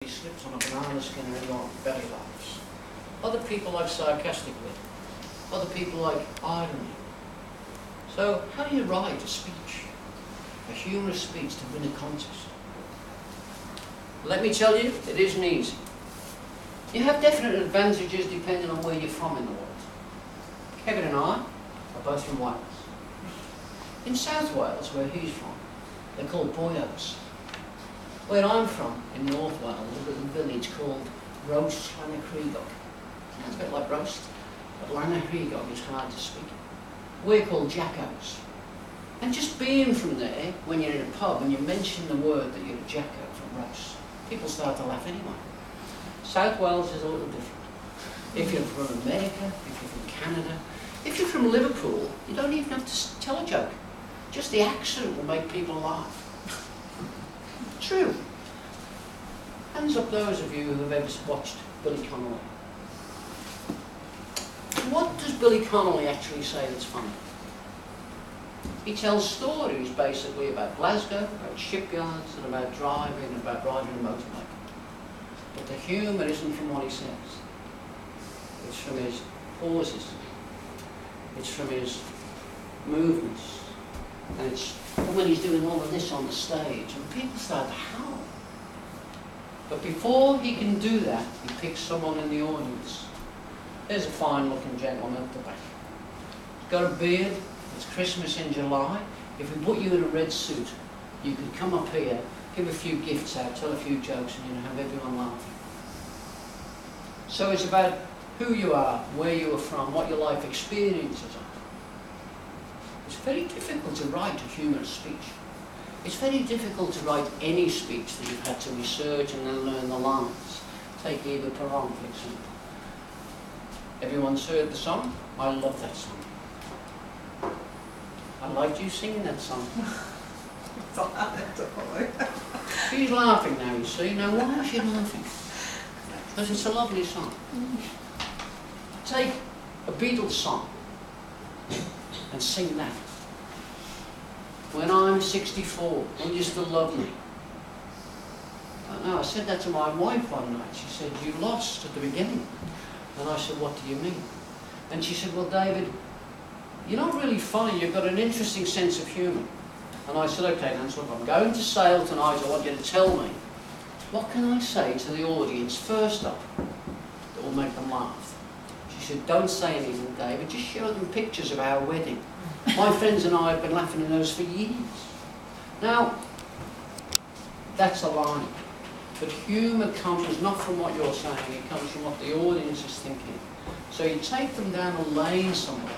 He slips on a banana skin and everyone belly laughs. Other people like sarcastic wit. Other people like irony. So how do you write a speech? A humorous speech to win a contest? Let me tell you, it isn't easy. You have definite advantages depending on where you're from in the world. Kevin and I are both from Wales. In South Wales, where he's from, they're called boyos. Where I'm from, in North Wales, a little village called Roast Llanacregog. Sounds a bit like roast, but Llanacregog is hard to speak. We're called jackos. And just being from there, when you're in a pub and you mention the word that you're a jacko from roast, people start to laugh anyway. South Wales is a little different. If you're from America, if you're from Canada, if you're from Liverpool, you don't even have to tell a joke. Just the accent will make people laugh. True. Hands up those of you who have ever watched Billy Connolly. What does Billy Connolly actually say that's funny? He tells stories basically about Glasgow, about shipyards, and about driving, and about riding a motorbike. But the humour isn't from what he says. It's from his pauses. It's from his movements. And it's when he's doing all of this on the stage, and people start to howl. But before he can do that, he picks someone in the audience. There's a fine-looking gentleman at the back. He's got a beard. It's Christmas in July. If we put you in a red suit, you could come up here, give a few gifts out, tell a few jokes, and have everyone laughing. So it's about who you are, where you are from, what your life experiences are. It's very difficult to write a humorous speech. It's very difficult to write any speech that you've had to research and then learn the lines. Take Eva Peron, for example. Everyone's heard the song? I love that song. I liked you singing that song. She's laughing now, you see. Now, why is she laughing? Because it's a lovely song. Take a Beatles song and sing that. When I'm 64, will you still love me? I said that to my wife one night. She said, you lost at the beginning. And I said, what do you mean? And she said, well, David, you're not really funny. You've got an interesting sense of humour. And I said, okay, Nancy, look, I'm going to Sale tonight. I want you to tell me, what can I say to the audience first up that will make them laugh? She said, don't say anything, David. Just show them pictures of our wedding. My friends and I have been laughing at those for years. Now, that's a line. But humour comes not from what you're saying, it comes from what the audience is thinking. So you take them down a lane somewhere,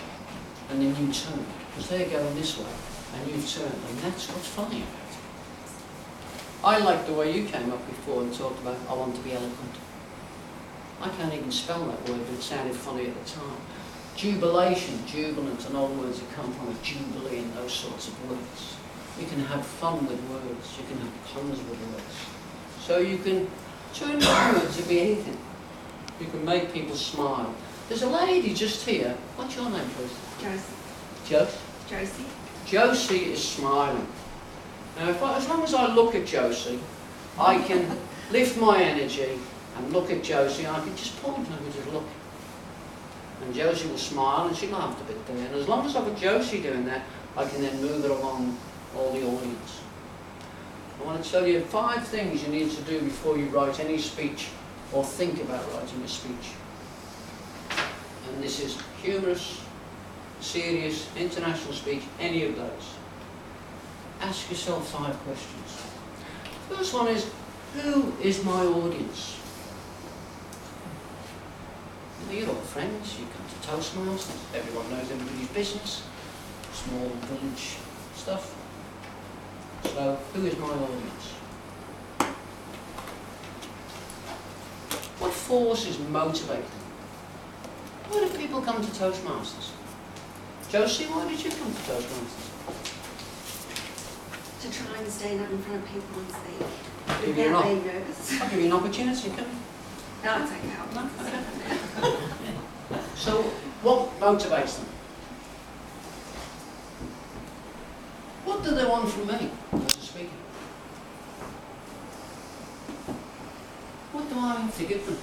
and then you turn, because they're going this way, and you turn, and that's what's funny about it. I like the way you came up before and talked about, I want to be eloquent. I can't even spell that word, but it sounded funny at the time. Jubilation, jubilant, and all words that come from a jubilee and those sorts of words. You can have fun with words, you can have puns with words. So you can turn words to be anything. You can make people smile. There's a lady just here. What's your name, please? Josie. Josie? Josie is smiling. Now, as long as I look at Josie, I can lift my energy and look at Josie, and I can just point and I can just look. And Josie will smile, and she laughed a bit there. And as long as I've got Josie doing that, I can then move it along all the audience. I want to tell you 5 things you need to do before you write any speech or think about writing a speech. And this is humorous, serious, international speech, any of those. Ask yourself 5 questions. First one is, who is my audience? You're all friends, you come to Toastmasters, everyone knows everybody's business, small village stuff. So, who is my audience? What forces motivate them? Why do people come to Toastmasters? Josie, why did you come to Toastmasters? To try and stand up in front of people and speak Give you without being nervous. I'll give you an opportunity, can I? No, it's okay. I'll not say that. So, what motivates them? What do they want from me as a speaker? I have to give them?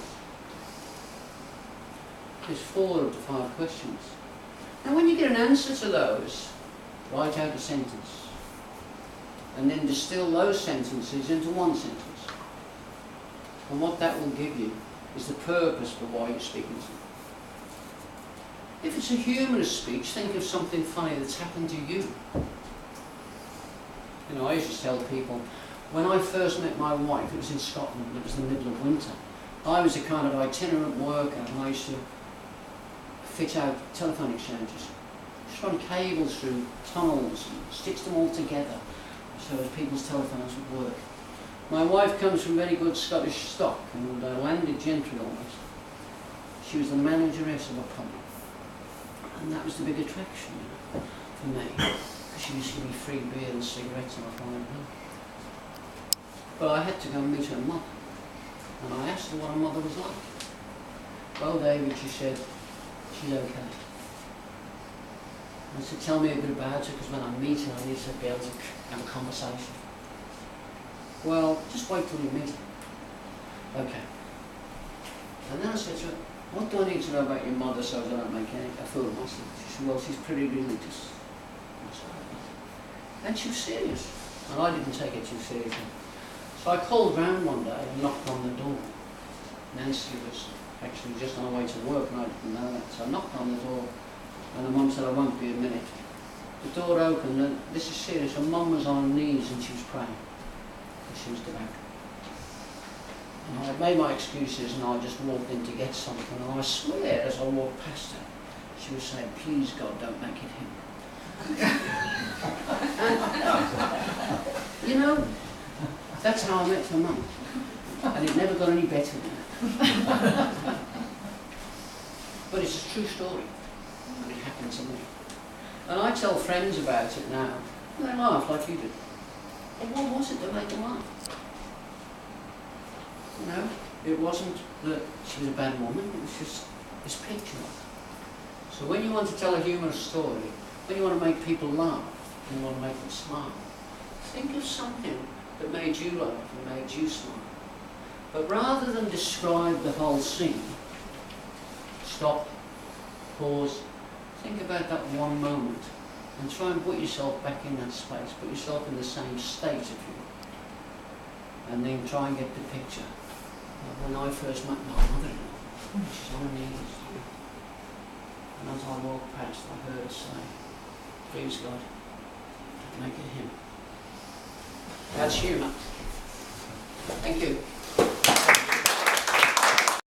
There's 4 of the 5 questions. And when you get an answer to those, write out a sentence. And then distill those sentences into one sentence. And what that will give you is the purpose for why you're speaking to them. If it's a humorous speech, think of something funny that's happened to you. You know, I used to tell people, when I first met my wife, it was in Scotland, it was the middle of winter. I was a kind of itinerant worker, and I used to fit out telephone exchanges. Just run cables through tunnels and stitch them all together so as people's telephones would work. My wife comes from very good Scottish stock and landed gentry almost. She was the manageress of a pub. And that was the big attraction, you know, for me. Because she used to give me free beer and cigarettes on a Friday night. But I had to go and meet her mother. And I asked her what her mother was like. Well, David, she said, she's okay. I said, tell me a bit about her, because when I meet her, I need to be able to have a conversation. Well, just wait till you meet her. Okay. And then I said to her, what do I need to know about your mother so that I don't make a fool of myself? She said, well, she's pretty religious. I said, okay. And she was serious. And I didn't take it too seriously. So I called round one day and knocked on the door. Nancy was actually just on her way to work and I didn't know that. So I knocked on the door and her mum said, I won't be a minute. The door opened and this is serious. Her mum was on her knees and she was praying. She was devout. And I made my excuses and I just walked in to get something, and I swear as I walked past her, she was saying, please God, don't make it him. And, you know, that's how I met her mum. And it never got any better than that. But it's a true story, and it happened to me. And I tell friends about it now, and they laugh like you did. But what was it that made them laugh? You know, it wasn't that she was a bad woman, it was just this picture of her. So when you want to tell a humorous story, when you want to make people laugh, and you want to make them smile, think of something that made you laugh and made you smile. But rather than describe the whole scene, stop, pause, think about that one moment, and try and put yourself back in that space, put yourself in the same state of you, and then try and get the picture. When I first met my mother-in-law, she's on her knees, and as I walked past, I heard her say, please God, make it him. That's humour. Thank you.